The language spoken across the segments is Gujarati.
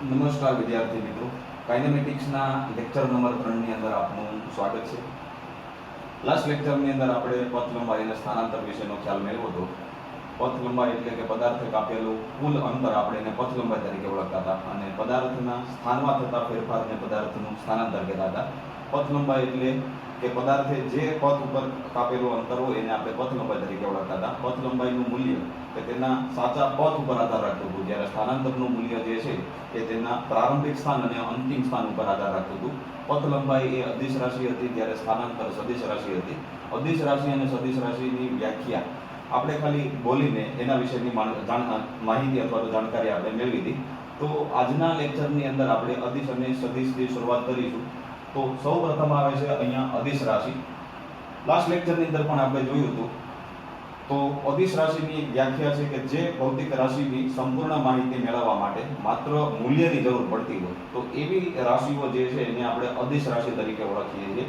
નમસ્કાર વિદ્યાર્થી મિત્રો, કાઇનેમેટિક્સના લેક્ચર નંબર 3 ની અંદર આપનું સ્વાગત છે. લાસ્ટ લેક્ચરની અંદર આપણે પથ લંબાઈ અને સ્થાનાંતર વિશેનો ખ્યાલ મેળવ્યો હતો. પથ લંબાઈ એટલે કે પદાર્થે કાપેલું કુલ અંતર આપણે એને પથ લંબાઈ તરીકે ઓળખતા હતા અને પદાર્થના સ્થાનમાં થતા ફેરફારને પદાર્થનું સ્થાનાંતર કહેતા હતા. પથ લંબાઈ એટલે કે પદાર્થે જે પથ ઉપર કાપેલું અંતર હોય એને આપણે પથ લંબાઈ તરીકે ઓળખતા હતા. પથ લંબાઈનું મૂલ્ય કે તેના સાચા પથ ઉપર આધાર રાખતું હતું, જ્યારે સ્થાનાંતરનું મૂલ્ય જે છે એ તેના પ્રારંભિક સ્થાન અને અંતિમ સ્થાન ઉપર આધાર રાખતું હતું. પથ લંબાઈ એ અદિશ રાશિ હતી, જ્યારે સ્થાનાંતર સદિશ રાશિ હતી. અદિશ રાશિ અને સદિશ રાશિની વ્યાખ્યા આપણે ખાલી બોલીને એના વિશેની માહિતી અથવા તો જાણકારી આપણે મેળવી હતી. તો આજના લેક્ચરની અંદર આપણે અદિશ અને સદિશથી શરૂઆત કરીશું. તો સૌ પ્રથમ આવે છે અહીંયા અદિશ રાશિ. લાસ્ટ લેક્ચરની અંદર પણ આપણે જોયું હતું. તો અદિશ રાશિની વ્યાખ્યા છે કે જે ભૌતિક રાશિની સંપૂર્ણ માહિતી મેળવવા માટે માત્ર મૂલ્યની જરૂર પડતી હોય, તો એવી રાશિઓ જે છે એને આપણે અદિશ રાશિ તરીકે ઓળખીએ છીએ.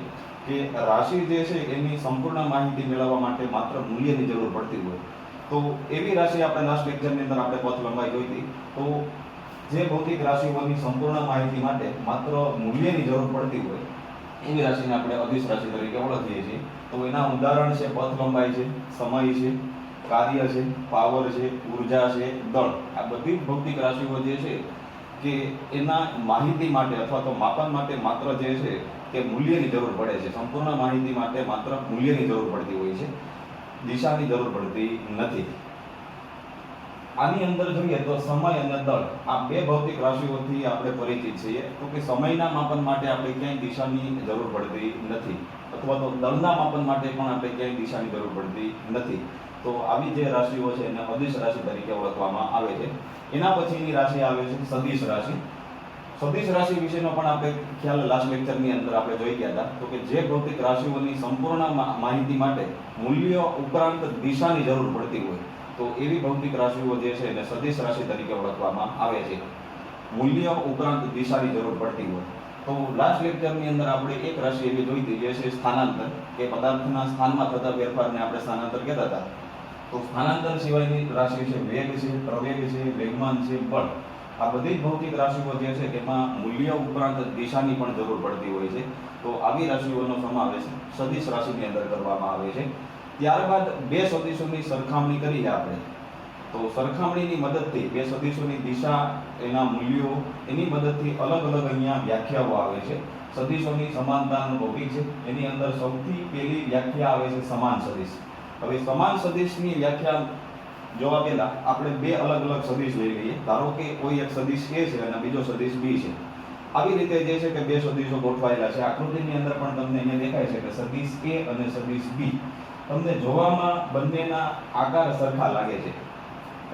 કે રાશિ જે છે એની સંપૂર્ણ માહિતી મેળવવા માટે માત્ર મૂલ્યની જરૂર પડતી હોય, તો એવી રાશિ આપણે લાસ્ટ લેક્ચરની અંદર આપણે પથ લંબાઈ જોઈ હતી. તો જે ભૌતિક રાશિઓની સંપૂર્ણ માહિતી માટે માત્ર મૂલ્યની જરૂર પડતી હોય એવી રાશિને આપણે અદિશ રાશિ તરીકે ઓળખીએ છીએ. તો એના ઉદાહરણ છે પથ લંબાઈ છે, સમય છે, કાર્ય છે, પાવર છે, ઉર્જા છે, દળ. આ બધી ભૌતિક રાશિઓ જે છે કે એના માહિતી માટે અથવા તો માપન માટે માત્ર જે છે કે મૂલ્યની જરૂર પડે છે. સંપૂર્ણ માહિતી માટે માત્ર મૂલ્યની જરૂર પડતી હોય છે, દિશાની જરૂર પડતી નથી. આની અંદર જોઈએ તો સમય અને દળ આ બે ભૌતિક રાશિઓથી આપણે પરિચિત છીએ. તો કે સમયના માપન માટે આપણે ક્યાંય દિશાની જરૂર પડતી નથી, અથવા તો દળના માપન માટે પણ આપણે ક્યાંય દિશાની જરૂર પડતી નથી. તો આવી જે રાશિઓ છે એને અદિશ રાશિ તરીકે ઓળખવામાં આવે છે. એના પછીની રાશિ આવે છે સદિશ રાશિ. સદિશ રાશિ વિશેનો પણ આપણે ખ્યાલ લાસ્ટ લેક્ચરની અંદર આપણે જોઈ ગયા હતા. તો કે જે ભૌતિક રાશિઓની સંપૂર્ણ માહિતી માટે મૂલ્યો ઉપરાંત દિશાની જરૂર પડતી હોય, તો એવી ભૌતિક રાશિઓ જે છે એને સદિશ રાશિ તરીકે ઓળખવામાં આવે છે. મૂલ્ય ઉપરાંત દિશાની જરૂર પડતી હોય. તો લાસ્ટ લેક્ચરની અંદર આપણે એક રાશિ એવી જોઈ હતી જે છે સ્થાનાંતર, કે પદાર્થના સ્થાનમાં થતા ફેરફારને આપણે સ્થાનાંતર કહેતા હતા. તો સ્થાનાંતર સિવાયની રાશિ છે વેગ છે, પ્રવેગ છે, વેગમાન છે, બળ. આ બધી ભૌતિક રાશિઓ જે છે તેમાં મૂલ્ય ઉપરાંત દિશાની પણ જરૂર પડતી હોય છે. તો આવી રાશિઓનો સમાવેશ સદિશ રાશિની અંદર કરવામાં આવે છે. ત્યારબાદ બે સદિશોની સરખામણી કરીએ આપણે. તો સરખામણીની મદદથી બે સદિશોની દિશા, એના મૂલ્યો, એની મદદથી અલગ અલગ અહીંયા વ્યાખ્યાઓ આવે છે. સદિશોની સમાનતાનો ટોપિક છે. એની અંદર સૌથી પહેલી વ્યાખ્યા આવે છે સમાન સદિશ. હવે સમાન સદિશની વ્યાખ્યા જોવા પહેલા આપણે બે અલગ અલગ સદિશ લઈ લઈએ. ધારો કે કોઈ એક સદિશ A છે અને બીજો સદિશ B છે. આવી રીતે જે છે કે બે સદિશો ગોઠવાયેલા છે. આકૃતિની અંદર પણ તમને અહીંયા દેખાય છે કે સદિશ A અને સદિશ B. તમને જોવામાં બંનેના આકાર સરખા લાગે છે,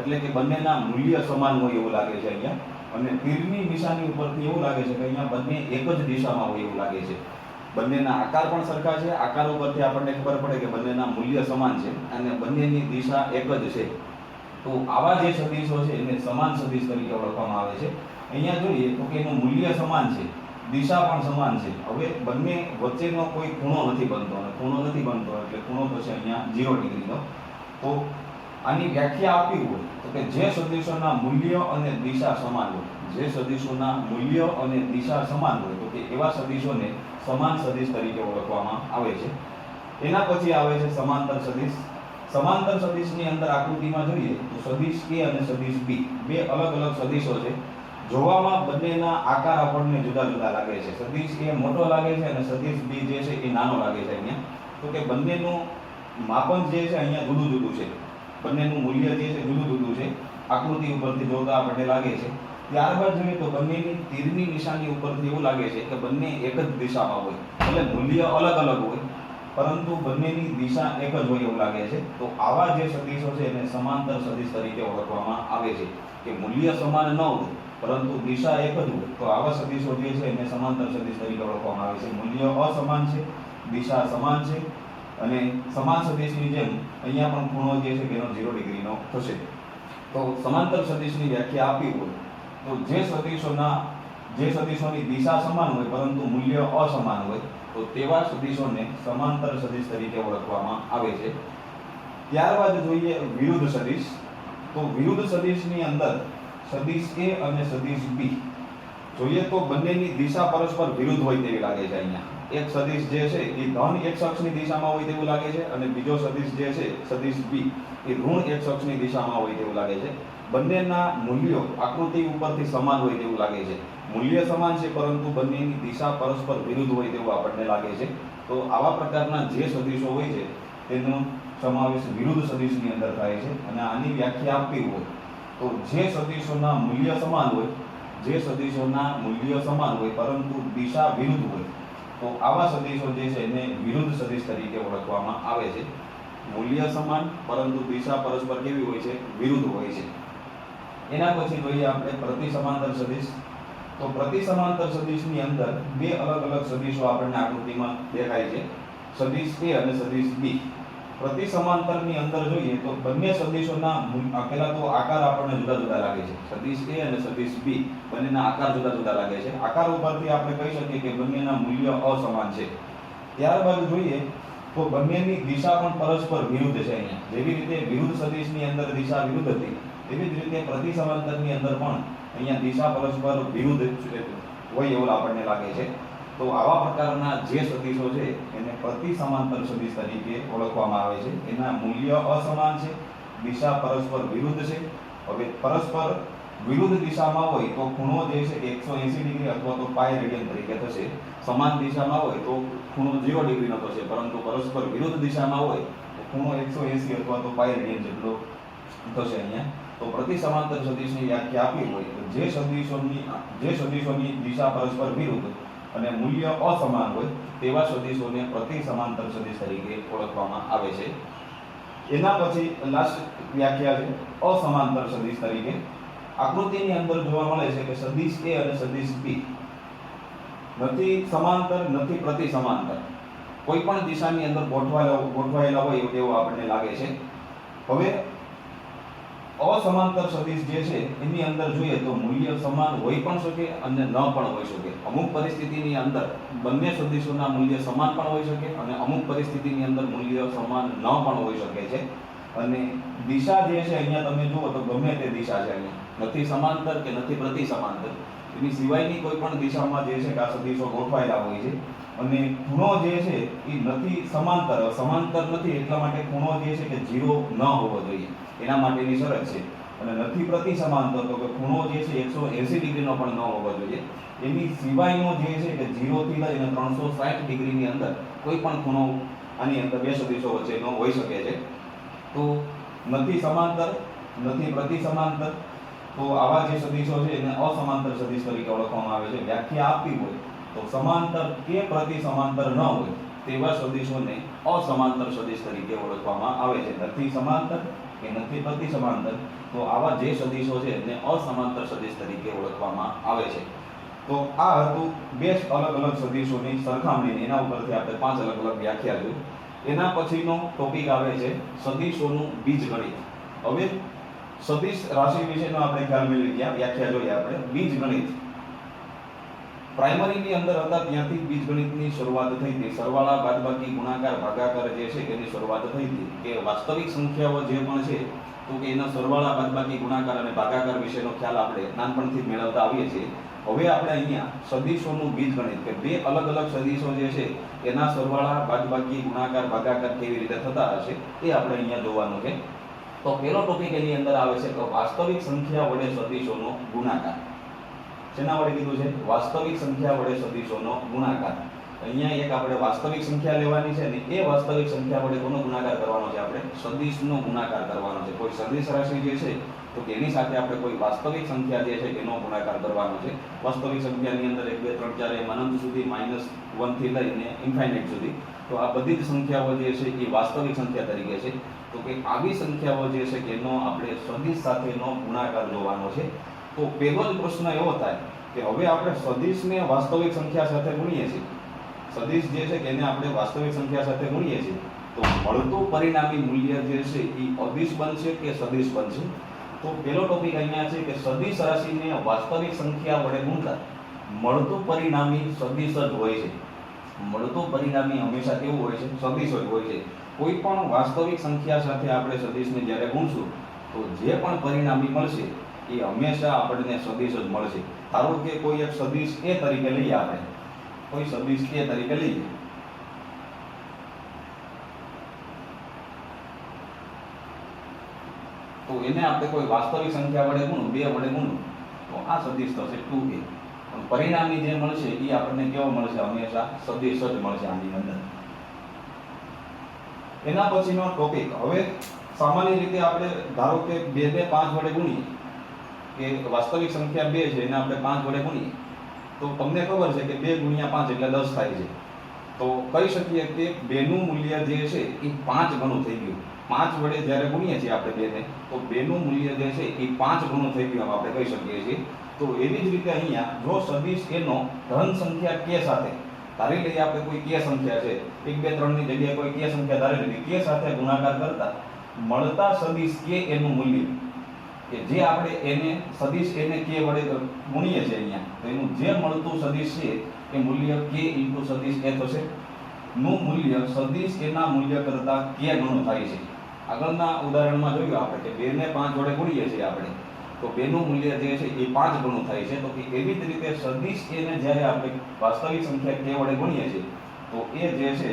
એટલે કે બંનેના મૂલ્ય સમાન હોય એવું લાગે છે અહીંયા. અને તીરની નિશાની ઉપરથી એવું લાગે છે કે અહીંયા બંને એક જ દિશામાં હોય એવું લાગે છે. બંનેના આકાર પણ સરખા છે. આકાર ઉપરથી આપણને ખબર પડે કે બંનેના મૂલ્ય સમાન છે અને બંનેની દિશા એક જ છે. તો આવા જે સદિશો છે એને સમાન સદિશ તરીકે ઓળખવામાં આવે છે. અહીંયા જોઈએ તો કે એનું મૂલ્ય સમાન છે, દિશા પણ સમાન છે. હવે બંને વચ્ચેનો કોઈ ખૂણો નથી બનતો, અને ખૂણો નથી બનતો એટલે ખૂણો તો છે અહીંયા 0 ડિગ્રીનો. તો આની વ્યાખ્યા આપવી હોય તો કે જે સદિશોના મૂલ્ય અને દિશા સમાન હોય, જે સદિશોના મૂલ્ય અને દિશા સમાન હોય, તો કે એવા સદિશોને સમાન સદિશ તરીકે ઓળખવામાં આવે છે. એના પછી આવે છે સમાંતર સદિશ. સમાંતર સદિશની અંદર આકૃતિમાં જોઈએ તો સદિશ A અને સદિશ B બે અલગ અલગ સદિશો છે. જોવામાં બંનેના આકાર આપણને જુદા જુદા લાગે છે. સદિશ A મોટો લાગે છે અને સદિશ B જે છે એ નાનો લાગે છે અહીંયા. તો કે બંનેનું માપન જે છે અહીંયા જુદું જુદું છે, બંનેનું મૂલ્ય જે છે જુદું જુદું છે. આકૃતિ ઉપરથી જોતા આપણને લાગે છે. ત્યારબાદ જોઈએ તો બંનેની તીરની નિશાની ઉપરથી એવું લાગે છે કે બંને એક જ દિશામાં હોય, એટલે મૂલ્ય અલગ અલગ હોય પરંતુ બંનેની દિશા એક જ હોય એવું લાગે છે. તો આવા જે સદિશો છે એને સમાંતર સદિશ તરીકે ઓળખવામાં આવે છે. કે મૂલ્ય સમાન ન હોય પરંતુ દિશા એક જ હોય, તો આવા સદિશો જે છે એને સમાંતર સદિશ તરીકે ઓળખવામાં આવે છે. મૂલ્ય અસમાન છે, દિશા સમાન છે, અને સમાન સદિશની જેમ અહીંયા પણ ખૂણો જે છે તેનો 0 ડિગ્રીનો થશે. તો સમાંતર સદિશની વ્યાખ્યા આપી હોય તો જે સદિશોની દિશા સમાન હોય પરંતુ મૂલ્ય અસમાન હોય, તો તેવા સદિશોને સમાંતર સદિશ તરીકે ઓળખવામાં આવે છે. ત્યારબાદ જોઈએ વિરુદ્ધ સદિશ. તો વિરુદ્ધ સદિશની અંદર સદિશ A અને સદિશ B જોઈએ તો બંનેની દિશા પરસ્પર વિરુદ્ધ હોય તેવી લાગે છે. અહીંયા એક સદિશ જે છે એ ધન x અક્ષની દિશામાં હોય તેવું લાગે છે અને બીજો સદિશ જે છે સદિશ b એ ઋણ x અક્ષની દિશામાં હોય તેવું લાગે છે. બંનેના મૂલ્યો આકૃતિ ઉપરથી સમાન હોય તેવું લાગે છે. મૂલ્ય સમાન છે પરંતુ બંનેની દિશા પરસ્પર વિરુદ્ધ હોય તેવું આપણને લાગે છે. તો આવા પ્રકારના જે સદિશો હોય છે તેનો સમાવેશ વિરુદ્ધ સદિશની અંદર થાય છે. અને આની વ્યાખ્યા આપવી હોય તો જે સદિશોના મૂલ્ય સમાન હોય, જે સદિશોના મૂલ્ય સમાન હોય પરંતુ દિશા વિરુદ્ધ હોય તો આવા સદિશો જે છે એને વિરુદ્ધ સદિશ તરીકે ઓળખવામાં આવે છે. મૂલ્ય સમાન પરંતુ દિશા પરસ્પર કેવી હોય છે? વિરુદ્ધ હોય છે. એના પછી જોઈએ આપણે પ્રતિસમાંતર સદિશ. તો પ્રતિસમાંતર સદિશની અંદર બે અલગ અલગ સદિશો આપણને આકૃતિમાં દેખાય છે, સદિશ A અને સદિશ B. પ્રતિસમાંતરની અંદર જોઈએ તો બંને સદિશોના પહેલા તો આકાર આપણને જુદા જુદા લાગે છે. સદિશ A અને સદિશ B બંનેના આકાર જુદા જુદા લાગે છે. આકાર ઉપરથી આપણે કહી શકીએ કે બંનેના મૂલ્ય અસમાન છે. ત્યારબાદ જોઈએ તો બંનેની દિશા પણ પરસ્પર વિરુદ્ધ છે. અહીંયા જેવી રીતે વિરુદ્ધ સદિશની અંદર દિશા વિરુદ્ધ હતી તેવી જ રીતે પ્રતિસમાંતરની અંદર પણ અહીંયા દિશા પરસ્પર વિરુદ્ધ હોય એવું આપણને લાગે છે. તો આવા પ્રકારના જે સદિશો છે એને પ્રતિસમાંતર સદિશ તરીકે ઓળખવામાં આવે છે. એના મૂલ્ય અસમાન છે, દિશા પરસ્પર વિરુદ્ધ છે. હવે પરસ્પર વિરુદ્ધ દિશામાં હોય તો ખૂણો જે છે 180 ડિગ્રી અથવા તો પાઈ રેડિયન તરીકે થશે. સમાન દિશામાં હોય તો ખૂણો 0 ડિગ્રીનો થશે, પરંતુ પરસ્પર વિરુદ્ધ દિશામાં હોય તો ખૂણો 180 અથવા તો પાઈ રેડિયન જેટલો થશે. અહીંયા તો પ્રતિસમાંતર સદિશની વ્યાખ્યા આપી હોય તો જે સદિશોની દિશા પરસ્પર વિરુદ્ધ અને મૂલ્ય અસમાન હોય તેવા સદિશોને પ્રતિસમાંતર સદિશ તરીકે ઓળખવામાં આવે છે. એના પછી લાસ્ટ વ્યાખ્યા છે અસમાંતર સદિશ તરીકે. આકૃતિની અંદર જોવા મળે છે કે સદિશ A અને સદિશ B નથી સમાંતર નથી પ્રતિસમાંતર, કોઈ પણ દિશાની અંદર ગોઠવાયેલા હોય એવું આપણને લાગે છે. હવે અસમાંતર સદિશ જે છે એની અંદર જોઈએ તો મૂલ્ય સમાન હોઈ પણ શકે અને ન પણ હોઈ શકે. અમુક પરિસ્થિતિની અંદર બંને સદિશોના મૂલ્ય સમાન પણ હોઈ શકે અને અમુક પરિસ્થિતિની અંદર મૂલ્ય સમાન ન પણ હોઈ શકે છે. અને દિશા જે છે અહીંયા તમે જુઓ તો ગમે તે દિશા છે, અહીંયા નથી સમાંતર કે નથી પ્રતિસમાંતર, એની સિવાયની કોઈ પણ દિશામાં જે છે કે આ સદિશો ગોઠવાયેલા હોય છે. અને ખૂણો જે છે એ નથી સમાંતર નથી એટલા માટે ખૂણો જે છે કે 0 ન હોવો જોઈએ, એના માટેની શરત છે. અને નથી પ્રતિસમાંતર તો કે ખૂણો જે છે 180 ડિગ્રીનો પણ ન હોવો જોઈએ. એની સિવાયનો જે છે કે 0 થી લઈને 360 ડિગ્રીની અંદર કોઈ પણ ખૂણો આની અંદર બે સદિશો વચ્ચેનો હોઈ શકે છે. તો નથી સમાંતર નથી પ્રતિસમાંતર, તો આવા જે સદિશો છે એને અસમાંતર સદિશ તરીકે ઓળખવામાં આવે છે. વ્યાખ્યા આપવી હોય તો સમાંતર કે પ્રતિસમાંતર ન હોય તેવા સદિશોને અસમાંતર સદિશ તરીકે ઓળખવામાં આવે છે. નથી સમાંતર કે નથી પ્રતિસમાંતર, તો આવા જે સદિશો છે એને અસમાંતર સદિશ તરીકે ઓળખવામાં આવે છે. તો આ હતું બે અલગ અલગ સદિશોની સરખામણી, એના ઉપરથી આપણે 5 અલગ અલગ વ્યાખ્યા જોઈ. એના પછીનો ટોપિક આવે છે સદિશોનું બીજગણિત. હવે સદિશ રાશિ વિશેનો આપણે ખ્યાલ મેળવી ગયા, વ્યાખ્યા જોઈએ આપણે. બીજગણિત પ્રાઇમરીની અંદર હતા ત્યાંથી બીજગણિતની શરૂઆત થઈ હતી. સરવાળા, બાદબાકી, ગુણાકાર, ભાગાકાર જે છે એની શરૂઆત થઈ હતી. કે વાસ્તવિક સંખ્યાઓ જે પણ છે તો કે એના સરવાળા, બાદબાકી, ગુણાકાર અને ભાગાકાર વિશેનો ખ્યાલ આપણે નાનપણથી જ મેળવતા આવીએ છીએ. હવે આપણે અહીંયા સદિશોનું બીજગણિત કે બે અલગ અલગ સદિશો જે છે એના સરવાળા, બાદબાકી, ગુણાકાર, ભાગાકાર કેવી રીતે થતા હશે એ આપણે અહીંયા જોવાનું છે. તો પહેલો ટોપિક એની અંદર આવે છે કે વાસ્તવિક સંખ્યા વડે સદિશોનો ગુણાકાર. શેના વડે કીધું છે? વાસ્તવિક સંખ્યા વડે સદિશોનો ગુણાકાર. અહીંયા એક આપણે વાસ્તવિક સંખ્યા લેવાની છે ને એ વાસ્તવિક સંખ્યા વડે કોનો ગુણાકાર કરવાનો છે? આપણે સદિશનો ગુણાકાર કરવાનો છે. કોઈ સદિશ રાશિ જે છે તો તેની સાથે આપણે કોઈ વાસ્તવિક સંખ્યા જે છે એનો ગુણાકાર કરવાનો છે. વાસ્તવિક સંખ્યાની અંદર 1 2 3 4 એમ અનંત સુધી -1 થી લઈને ઇન્ફાઇનાઇટ સુધી, તો આ બધી જ સંખ્યાઓ જે છે એ વાસ્તવિક સંખ્યા તરીકે છે. તો કે આવી સંખ્યાઓ જે છે કે એનો આપણે સદિશ સાથેનો ગુણાકાર જોવાનો છે. તો પહેલો જ પ્રશ્ન એવો થાય કે હવે આપણે સદિશને વાસ્તવિક સંખ્યા સાથે ગુણીએ છીએ, સદિશ જે છે કે એને આપણે વાસ્તવિક સંખ્યા સાથે ગુણીએ છીએ, તો મળતું પરિણામી મૂલ્ય જે છે એ અદિશ બનશે કે સદિશ બનશે? તો પહેલો ટોપિક અહીંયા છે કે સદિશ રાશિને વાસ્તવિક સંખ્યા વડે ગુણતા મળતું પરિણામી સદિશ જ હોય છે. મળતું પરિણામી હંમેશા કેવું હોય છે? સદિશ જ હોય છે. કોઈ પણ વાસ્તવિક સંખ્યા સાથે આપણે સદિશને જ્યારે ગુણશું તો જે પણ પરિણામી મળશે એ હંમેશા આપણને સદિશ જ મળશે. ધારો કે કોઈ એક સદિશ a તરીકે લઈએ, આપણે કોઈ સદિશ a તરીકે લઈએ, તો એને આપણે કોઈ વાસ્તવિક સંખ્યા વડે ગુણો, 2 વડે ગુણો, તો આ સદિશ થશે 2a. પણ પરિણામી જે મળશે એ આપણને કેવો મળશે? હંમેશા સદિશ જ મળશે આની અંદર. એના પછીનો ટોપિક, હવે સામાન્ય રીતે આપણે ધારો કે 2 ને 5 વડે ગુણીએ, કે વાસ્તવિક સંખ્યા 2 છે એને આપણે 5 વડે ગુણીએ, તો તમને ખબર છે કે 2 ગુણ્યા 5 એટલે 10 થાય છે. તો કહી શકીએ કે 2 નું મૂલ્ય જે છે એ 5 ગણું થઈ ગયું. 5 વડે જ્યારે ગુણીએ છીએ આપણે 2 ને, તો 2 નું મૂલ્ય જે છે એ 5 ગણું થઈ ગયું આપણે કહી શકીએ છીએ. તો એવી જ રીતે અહીંયા જો સદિશ એનો ધન સંખ્યા k સાથે, ધારી લઈએ આપણે કોઈ k સંખ્યા છે, 1 2 3 ની જગ્યાએ કોઈ k સંખ્યા ધારી લીધી, k સાથે ગુણાકાર કરતા મળતા સદિશ k એનું મૂલ્ય, કે જે આપણે એને સદિશ એને k વડે ગુણીએ છીએ અહીંયા, તો એનું જે મળતું સદિશ છે એ મૂલ્ય k * સદિશ a થશે. નું મૂલ્ય સદિશ એના મૂલ્ય કરતા k ગણું થાય છે. આગળના ઉદાહરણમાં જોયું આપણે કે 2 ને 5 વડે ગુણીએ છીએ આપણે, તો 2 નું મૂલ્ય જે છે એ 5 ગણું થાય છે. તો એવી જ રીતે સદિશ એને જ્યારે આપણે વાસ્તવિક સંખ્યા k વડે ગુણીએ છીએ, તો એ જે છે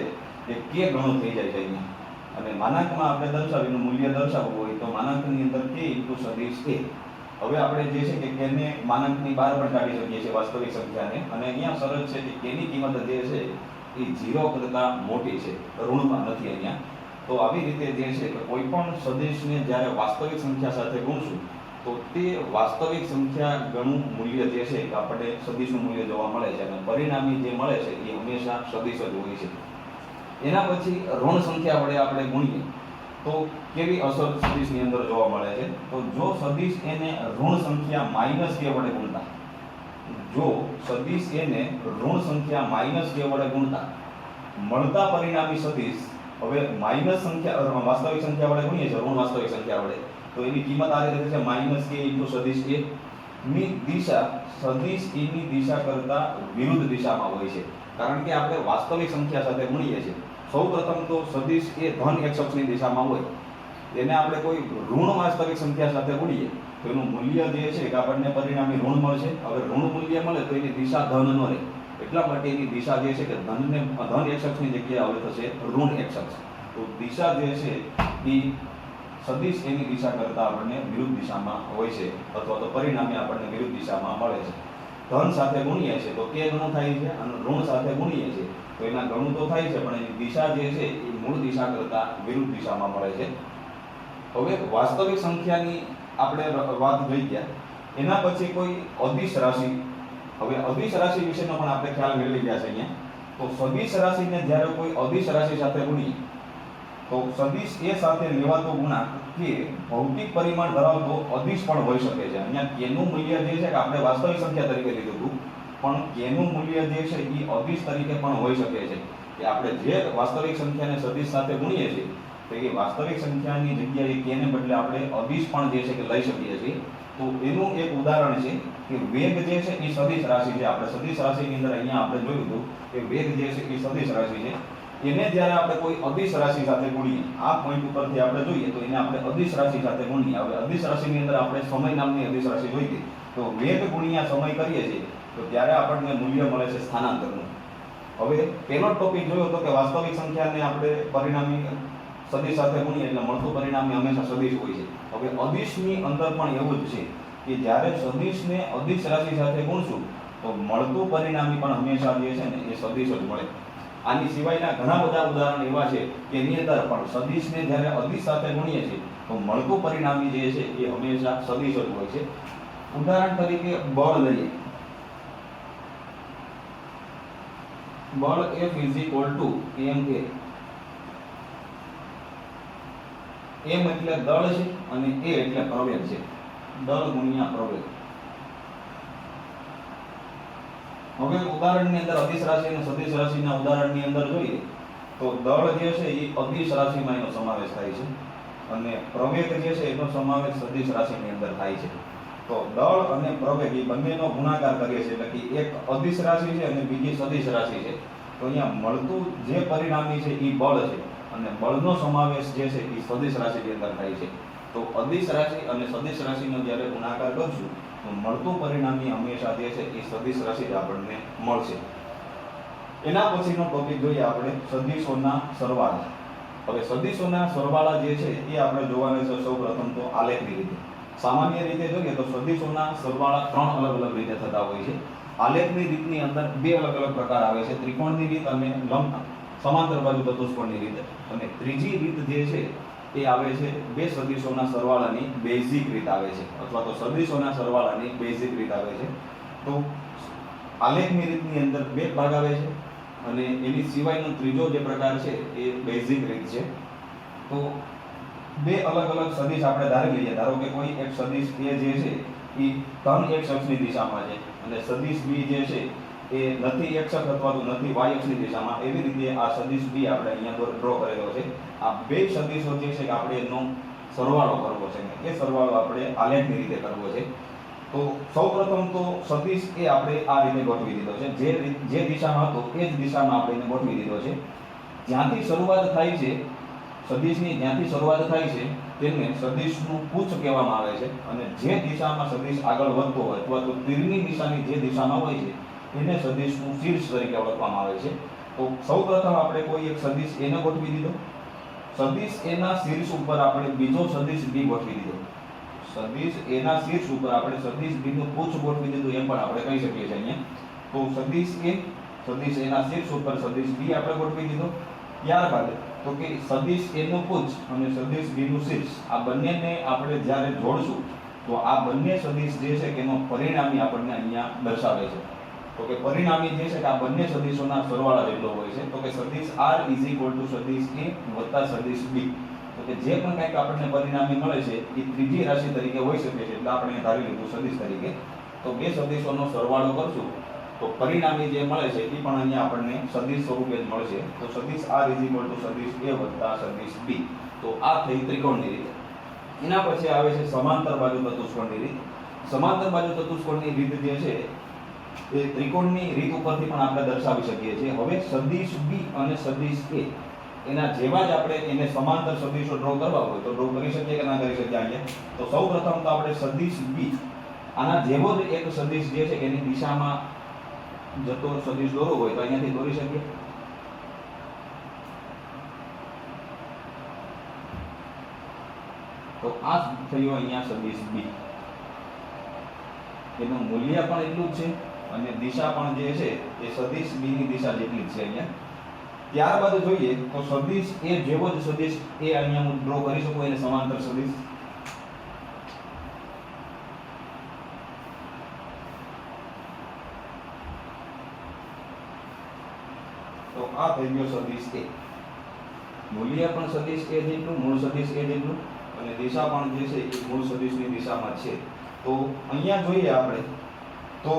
એ k ગણું થઈ જાય છે અહીંયા. અને માનાંકમાં આપણે દર્શાવીનું મૂલ્ય દર્શાવવું હોય તો માનાંકની અંદર k * સદિશ a. હવે આપણે જે છે કે k ને માનાંકની બહાર પણ કાઢી શકીએ છીએ વાસ્તવિક સંખ્યાને, અને અહીંયા શરત છે કે k ની કિંમત જે છે એ 0 કરતાં મોટી છે, ઋણમાં નથી અહીંયા. તો આવી રીતે જે છે કે કોઈ પણ સદિશને જ્યારે વાસ્તવિક સંખ્યા સાથે ગુણશું, તો તે વાસ્તવિક સંખ્યા ગણું મૂલ્ય જે છે કે આપણને સદિશનું મૂલ્ય જોવા મળે છે, અને પરિણામી જે મળે છે એ હંમેશા સદિશ જ હોય છે. એના પછી ઋણ સંખ્યા વડે આપણે ગુણીએ તો કેવી અસર સદિશની અંદર જોવા મળે છે? તો જો સદિશ એને ઋણ સંખ્યા -k વડે ગુણતા, જો સદિશ એને ઋણ સંખ્યા -k વડે ગુણતા મળતા પરિણામી સદિશ, હવે માઈનસ સંખ્યા વાસ્તવિક સંખ્યા વડે ગુણીએ છીએ, ઋણ વાસ્તવિક સંખ્યા વડે, તો એની કિંમત આ રીતે છે -k * સદિશ a ની દિશા સદિશ a ની દિશા કરતા વિરુદ્ધ દિશામાં હોય છે. કારણ કે આપણે વાસ્તવિક સંખ્યા સાથે ગુણીએ છીએ, સૌપ્રથમ તો સદિશ એ ધન x અક્ષની દિશામાં હોય, એને આપણે કોઈ ઋણ વાસ્તવિક સંખ્યા સાથે ગુણીએ તો એનું મૂલ્ય જે છે કે આપણને પરિણામી ઋણ મળશે. હવે ઋણ મૂલ્ય મળે તો એની દિશા ધન ન રહે, એટલા માટે એની દિશા જે છે કે ધન x અક્ષની જગ્યાએ હવે થશે ઋણ x અક્ષ. તો દિશા જે છે એ સદિશ એની દિશા કરતા આપણને વિરુદ્ધ દિશામાં હોય છે, અથવા તો પરિણામે આપણને વિરુદ્ધ દિશામાં મળે છે. ધન સાથે ગુણીએ છીએ તો k ગણું થાય છે, અને ઋણ સાથે ગુણીએ છીએ તો એના ગણું તો થાય છે, પણ એની દિશા જે છે એ મૂળ દિશા કરતા વિરુદ્ધ દિશામાં મળે છે. હવે વાસ્તવિક સંખ્યાની આપણે વાત જોઈ ગયા. એના પછી કોઈ અદિશ રાશિ, હવે અદિશ રાશિ વિશેનો પણ આપણે ખ્યાલ મેળવી ગયા છે અહીંયા. તો સદિશ રાશિને જ્યારે કોઈ અદિશ રાશિ સાથે ગુણીએ તો સદિશ એ સાથે લેવાતો ગુણાંક કે ભૌતિક પરિમાણ ધરાવતો અદિશ પણ હોઈ શકે છે. અહીંયા k નું મૂલ્ય જે છે કે આપણે વાસ્તવિક સંખ્યા તરીકે લીધું હતું, પણ k નું મૂલ્ય જે છે એ અદિશ તરીકે પણ હોઈ શકે છે. કે આપણે જે વાસ્તવિક સંખ્યાને સદિશ સાથે ગુણીએ છીએ તો એ વાસ્તવિક સંખ્યાની જગ્યાએ k ને બદલે આપણે અદિશ પણ જે છે કે લઈ શકીએ છીએ. તો એનું એક ઉદાહરણ છે કે વેગ જે છે એ સદિશ રાશિ છે. આપણે સદિશ રાશિની અંદર અહીંયા આપણે જોયું હતું કે વેગ જે છે એ સદિશ રાશિ છે. એને જ્યારે આપણે કોઈ અદિશ રાશિ સાથે ગુણીએ, આ પોઈન્ટ ઉપરથી આપણે જોઈએ તો એને આપણે અદિશ રાશિ સાથે ગુણીએ. હવે અદિશ રાશિની અંદર આપણે સમય નામની અદિશ રાશિ જોઈ હતી, તો વેગ ગુણ્યા સમય કરીએ છીએ તો ત્યારે આપણને મૂલ્ય મળે છે સ્થાનાંતરનું. હવે પહેલો ટોપિક જોયો તો કે વાસ્તવિક સંખ્યાને આપણે પરિણામી સદિશ સાથે ગુણીએ એટલે મળતું પરિણામી હંમેશા સદિશ હોય છે. હવે અદિશની અંદર પણ એવું જ છે કે જ્યારે સદિશને અદિશ રાશિ સાથે ગુણશું તો મળતું પરિણામી પણ હંમેશા જે છે ને એ સદિશ જ મળે. આની સિવાયના ઘણા બધા ઉદાહરણ એવા છે કે એની અંદર પણ સદિશને જ્યારે અદિશ સાથે ગુણીએ છીએ તો મળતું પરિણામી જે છે એ હંમેશા સદિશ જ હોય છે. ઉદાહરણ તરીકે બળ લઈએ. બળ F = ma. m એટલે દળ છે અને a એટલે પ્રવેગ છે. દળ ગુણ્યા પ્રવેગ. હવે ઉદાહરણની અંદર અદિશ રાશિ અને સદિશ રાશિના ઉદાહરણની અંદર જોઈએ તો દળ જે છે એ અદિશ રાશિમાં એનો સમાવેશ થાય છે, અને પ્રવેગ જે છે એનો સમાવેશ સદિશ રાશિની અંદર થાય છે. તો દળ અને પ્રવેગ એ બંનેનો ગુણાકાર કરીએ છીએ, એટલે કે એક અદિશ રાશિ છે અને બીજી સદિશ રાશિ છે. તો અહીંયા મળતું જે પરિણામી છે એ બળ છે, અને બળનો સમાવેશ જે છે એ સદિશ રાશિની અંદર થાય છે. તો અદિશ રાશિ અને સદિશ રાશિનો જ્યારે ગુણાકાર કરશું તો મળતું પરિણામી હંમેશા જે છે એ સદિશ રાશિ જ આપણને મળશે. એના પછીનો ટોપિક જોઈએ આપણે સદિશોના સરવાળા. હવે સદિશોના સરવાળા જે છે એ આપણે જોવાના છે સૌપ્રથમ તો આલેખની રીતે. સામાન્ય રીતે જોઈએ તો સદિશોના સરવાળા 3 અલગ અલગ રીતે થતા હોય છે. આલેખની રીતની અંદર 2 અલગ અલગ પ્રકાર આવે છે, ત્રિકોણની રીત અને સમાંતર બાજુ ચતુષ્કોણની રીત. અને ત્રીજી રીત જે છે એ આવે છે બે સદિશોના સરવાળાની બેઝિક રીત આવે છે, અથવા તો સદિશોના સરવાળાની બેઝિક રીત આવે છે. તો આલેખની રીતની અંદર 2 ભાગ આવે છે અને એની સિવાયનો ત્રીજો જે પ્રકાર છે એ બેઝિક રીત છે. તો 2 અલગ અલગ સદિશ આપણે ધારી લઈએ. ધારો કે કોઈ એક સદિશ A જે છે એ ધન x અક્ષની દિશામાં છે અને સદિશ B જે છે એ નથી x અક્ષ અથવા તો નથી y અક્ષની દિશામાં. એવી રીતે આ સદિશ B આપણે અહીંયા ડ્રો કરેલો છે. આ 2 સદિશો જે છે કે આપણે એનો સરવાળો કરવો છે. એ સરવાળો આપણે આલેખની રીતે કરવો છે. તો સૌપ્રથમ તો સદિશ એ આપણે આ રીતે ગોઠવી દીધો છે. જે દિશામાં હતો એ જ દિશામાં આપણે એને ગોઠવી દીધો છે. જ્યાંથી શરૂઆત થાય છે સદિશની, જ્યાંથી શરૂઆત થાય છે તેને સદિશનું પુચ્છ કહેવામાં આવે છે. અને જે દિશામાં સદિશ આગળ વધતો હોય અથવા તો તીરની નિશાની જે દિશામાં હોય છે એને સદિશનું શીર્ષ તરીકે ઓળખવામાં આવે છે. તો સૌપ્રથમ આપણે કોઈ એક સદિશ A ને ગોઠવી દીધો. સદિશ A ના શીર્ષ ઉપર આપણે બીજો સદિશ B ગોઠવી દીધો. સદિશ A ના શીર્ષ ઉપર આપણે સદિશ B નું પુચ્છ ગોઠવી દીધું એમ પણ આપણે કહી શકીએ છીએ અહીંયા. તો સદિશ A ના શીર્ષ ઉપર સદિશ B આપણે ગોઠવી દીધો. ત્યારબાદ તો કે સદિશ A નું પુચ્છ અને સદિશ B નું શીર્ષ આ બંનેને આપણે જ્યારે જોડશું તો આ બંને સદિશ જે છે કે એનો પરિણામી આપણને અહીંયા દર્શાવે છે. તો કે પરિણામી જે છે કે આ બંને સદિશોના સરવાળા જેટલો હોય છે. તો કે સદિશ R સદિશ A સદિશ B. તો કે જે પણ કંઈક આપણને પરિણામી મળે છે એ ત્રીજી રાશિ તરીકે હોઈ શકે છે, એટલે આપણે ધારી લીધું સદિશ તરીકે. તો 2 સદિશોનો સરવાળો કરશું તો પરિણામી જે મળે છે એ પણ અહીંયા આપણને સદિશ સ્વરૂપે જ મળશે. તો સદિશ R સદિશ A સદિશ B. તો આ થઈ ત્રિકોણની રીત. એના પછી આવે છે સમાંતર બાજુ ચતુષ્કોણની રીત. સમાંતર બાજુ ચતુષ્કોણની રીત જે છે એ ત્રિકોણની રીત ઉપરથી પણ આપણે દર્શાવી શકીએ છીએ. હવે સદિશ B અને સદિશ A એના જેવા જ આપણે એને સમાંતર સદિશો ડ્રો કરવા હોય તો ડ્રો કરી શકીએ કે ના કરી શકીએ અહીંયા. તો સૌપ્રથમ તો આપણે સદિશ B આના જેવો જ એક સદિશ જે છે એની દિશામાં જતો સદિશ દોરવો હોય તો અહીંયાથી દોરી શકીએ. તો આ થયો અહીંયા સદિશ B. એનું મૂલ્ય પણ એટલું જ છે અને દિશા પણ જે છે એ સદિશ B ની દિશા જેટલી જ છે અહીંયા. ત્યારબાદ જોઈએ તો સદિશ A જેવો જ સદિશ A અહીંયા હું ડ્રો કરી શકું એને સમાંતર સદિશ. તો આ થઈ ગયો સદિશ A. મૂલ્ય પણ સદિશ A જેટલું, મૂળ સદિશ A જેટલું અને દિશા પણ જે છે એ મૂળ સદિશની દિશામાં છે. તો અહીંયા જોઈએ આપણે તો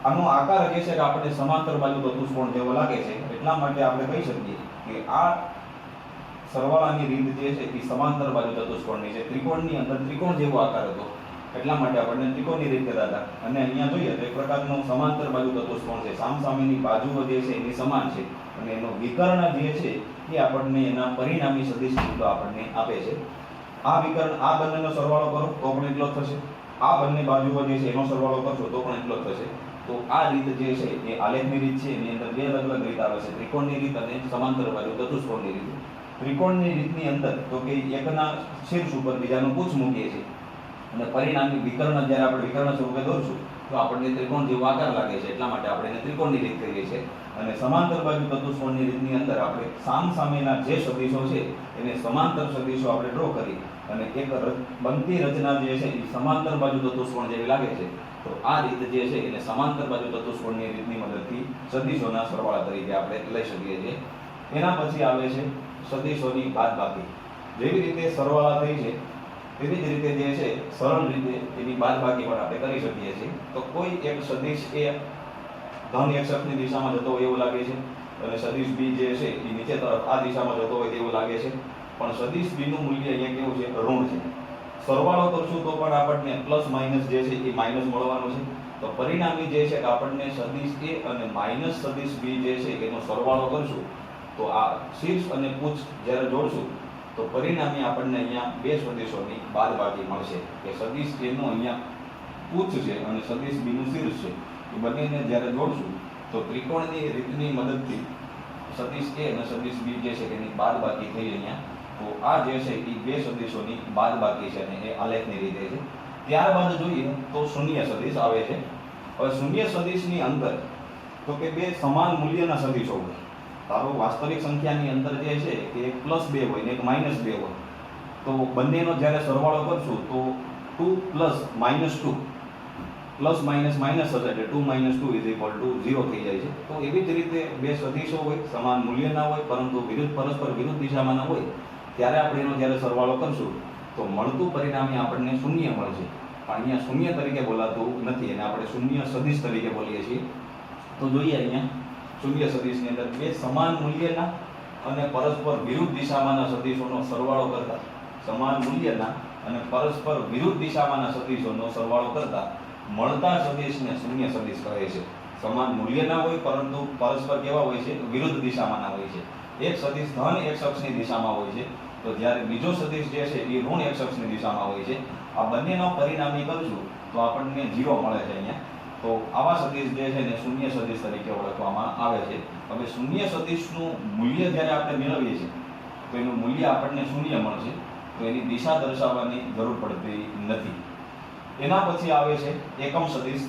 આનો આકાર જે છે કે આપણે સમાંતર બાજુ ચતુષ્કોણ જેવો લાગે છે, એટલા માટે આપણે કહી શકીએ કે આ સરવાળાની રીત જે છે એ સમાંતર બાજુ ચતુષ્કોણની છે. ત્રિકોણની અંદર ત્રિકોણ જેવો આકાર હતો એટલા માટે આપણને ત્રિકોણની રીત કહેતા હતા. અને અહીંયા જોઈએ તો એક પ્રકારનો સમાંતર બાજુ ચતુષ્કોણ છે. સામસામેની બાજુઓ જે છે એની સમાન છે અને એનો વિકર્ણ જે છે એ આપણને એના પરિણામી સદિશ મૂલ્યો આપણને આપે છે. આ વિકર્ણ આ બંનેનો સરવાળો કરો તો પણ એટલો જ થશે. આ બંને બાજુઓ જે છે એનો સરવાળો કરશો તો પણ એટલો જ થશે. તો આ રીત જે છે એ આલેખની રીત છે. એની અંદર 2 અલગ અલગ રીત આવે છે, ત્રિકોણની રીત અને સમાંતર બાજુ ચતુષ્કોણની રીત. ત્રિકોણની રીતની અંદર તો કે એકના શીર્ષ ઉપર બીજાનું પુચ્છ મૂકીએ છીએ અને પરિણામી વિકર્ણ જ્યારે આપણે વિકર્ણ સ્વરૂપે દોરશું તો આપણને ત્રિકોણ જેવો આકાર લાગે છે, એટલા માટે આપણે એને ત્રિકોણની રીત કહીએ છીએ. અને સમાંતર બાજુ ચતુષ્કોણની રીતની અંદર આપણે સામસામેના જે સદિશો છે એને સમાંતર સદિશો આપણે ડ્રો કરી અને એક બનતી રચના જે છે એ સમાંતર બાજુ ચતુષ્કોણ જેવી લાગે છે. તો આ રીત જે છે એને સમાંતર બાજુ ચતુષ્કોણની રીતની મદદથી સદિશોના સરવાળા તરીકે આપણે લઈ શકીએ છીએ. એના પછી આવે છે સદિશોની બાદબાકી. જેવી રીતે સરવાળા થઈ છે તેવી જ રીતે જે છે સરળ રીતે એની બાદબાકી પણ આપણે કરી શકીએ છીએ. તો કોઈ એક સદિશ એ ધન x અક્ષની દિશામાં જતો હોય એવું લાગે છે અને સદિશ B જે છે એ નીચે તરફ આ દિશામાં જતો હોય તેવું લાગે છે, પણ સદિશ B નું મૂલ્ય અહીંયા કેવું છે? ઋણ છે. સરવાળો કરશું તો પણ આપણને પ્લસ માઇનસ જે છે એ માઇનસ મળવાનું છે. તો પરિણામી જે છે કે આપણને સદિશ A અને માઇનસ સદિશ B જે છે એનો સરવાળો કરશું તો આ શીર્ષ અને પુચ્છ જ્યારે જોડશું તો પરિણામે આપણને અહીંયા બે સદિશોની બાદબાકી મળશે કે સદિશ A નું અહીંયા ઉચ્ચ છે અને સદિશ B નું શીર્ષ છે. એ બંનેને જ્યારે જોડશું તો ત્રિકોણની રીતની મદદથી સદિશ A અને સદિશ B જે છે એની બાદબાકી થઈ અહીંયા. તો આ જે છે એ બે સદિશોની બાદબાકી છે અને એ આલેખની રીતે છે. ત્યારબાદ જોઈએ તો શૂન્ય સદિશ આવે છે. હવે શૂન્ય સદિશની અંદર તો કે બે સમાન મૂલ્યના સદિશો હોય. તારો વાસ્તવિક સંખ્યાની અંદર જે છે કે એક +2 હોય ને એક -2 હોય. તો બંનેનો જ્યારે સરવાળો કરશું તો 2 + -2 પ્લસ માઇનસ માઇનસ હશે એટલે 2 - 2 0 થઈ જાય છે. તો એવી જ રીતે બે સદિશો હોય, સમાન મૂલ્યના હોય પરંતુ પરસ્પર વિરુદ્ધ દિશામાંના હોય ત્યારે આપણે એનો જ્યારે સરવાળો કરશું તો મળતું પરિણામે આપણને શૂન્ય મળશે. પણ અહીંયા શૂન્ય તરીકે બોલાતું નથી અને આપણે શૂન્ય સદિશ તરીકે બોલીએ છીએ. તો જોઈએ અહીંયા શૂન્ય સદિશની અંદર બે સમાન મૂલ્યના અને પરસ્પર વિરુદ્ધ દિશામાંના સદિશોનો સરવાળો કરતા, સમાન મૂલ્યના અને પરસ્પર વિરુદ્ધ દિશામાંના સદિશોનો સરવાળો કરતા મળતા સદિશને શૂન્ય સદિશ કહે છે. સમાન મૂલ્યના હોય પરંતુ પરસ્પર કેવા હોય છે? વિરુદ્ધ દિશામાંના હોય છે. એક સદિશ ધન x અક્ષની દિશામાં હોય છે તો જ્યારે બીજો સદિશ જે છે એ ઋણ x અક્ષની દિશામાં હોય છે. આ બંનેનો પરિણામી કરશું તો આપણને 0 મળે છે અહીંયા. તો આવા સદિશ જે છે ને શૂન્ય સદિશ તરીકે ઓળખવામાં આવે છે. હવે શૂન્ય સદિશનું મૂલ્ય જ્યારે આપણે મેળવીએ છીએ તો એનું મૂલ્ય આપણને શૂન્ય મળશે. તો એની દિશા દર્શાવવાની જરૂર પડતી નથી. એના પછી આવે છે એકમ સદિશ.